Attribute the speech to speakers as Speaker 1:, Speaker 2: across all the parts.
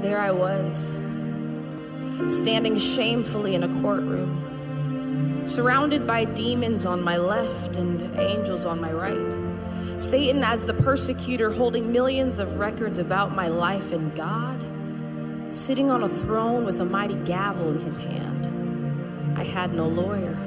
Speaker 1: There I was, standing shamefully in a courtroom, surrounded by demons on my left and angels on my right. Satan as the persecutor, holding millions of records about my life, and God sitting on a throne with a mighty gavel in his hand. I had no lawyer.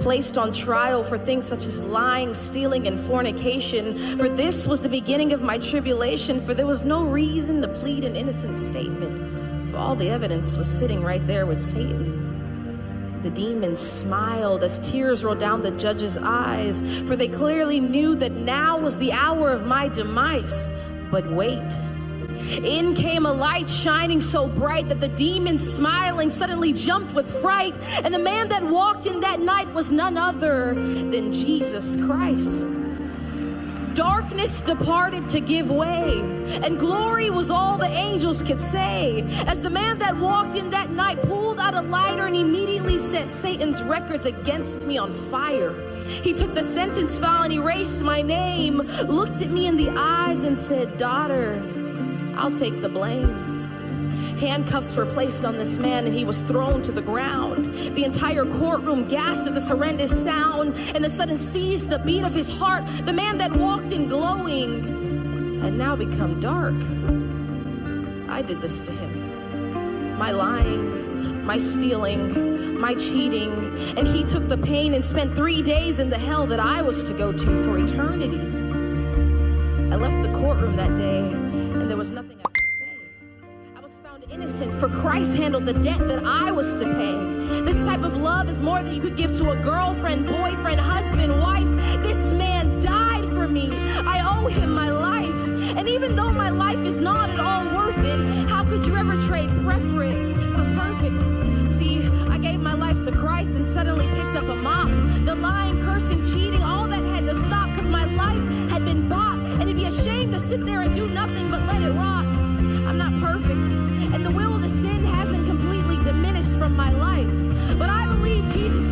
Speaker 1: Placed on trial for things such as lying, stealing, and fornication. For this was the beginning of my tribulation, for there was no reason to plead an innocent statement, for all the evidence was sitting right there with Satan. The demons smiled as tears rolled down the judge's eyes, for they clearly knew that now was the hour of my demise. But wait. In came a light shining so bright that the demons smiling suddenly jumped with fright. And the man that walked in that night was none other than Jesus Christ. Darkness departed to give way, and glory was all the angels could say. As the man that walked in that night pulled out a lighter and immediately set Satan's records against me on fire. He took the sentence file and erased my name, looked at me in the eyes and said, "Daughter, I'll take the blame." Handcuffs were placed on this man and he was thrown to the ground. The entire courtroom gasped at this horrendous sound, and the sudden seized the beat of his heart. The man that walked in glowing had now become dark. I did this to him. My lying, my stealing, my cheating, and he took the pain and spent 3 days in the hell that I was to go to for eternity. I left the courtroom that day and there was nothing I could say. I was found innocent, for Christ handled the debt that I was to pay. This type of love is more than you could give to a girlfriend, boyfriend, husband, wife. This man died for me. I owe him my life. And even though my life is not at all worth it, how could you ever trade preference for perfect? See, I gave my life to Christ and suddenly picked up a mop. The lying, cursing, cheating, all that had to stop, because my life had been bought. And it'd be a shame to sit there and do nothing but let it rot. I'm not perfect, and the will to sin hasn't completely diminished from my life. But I believe Jesus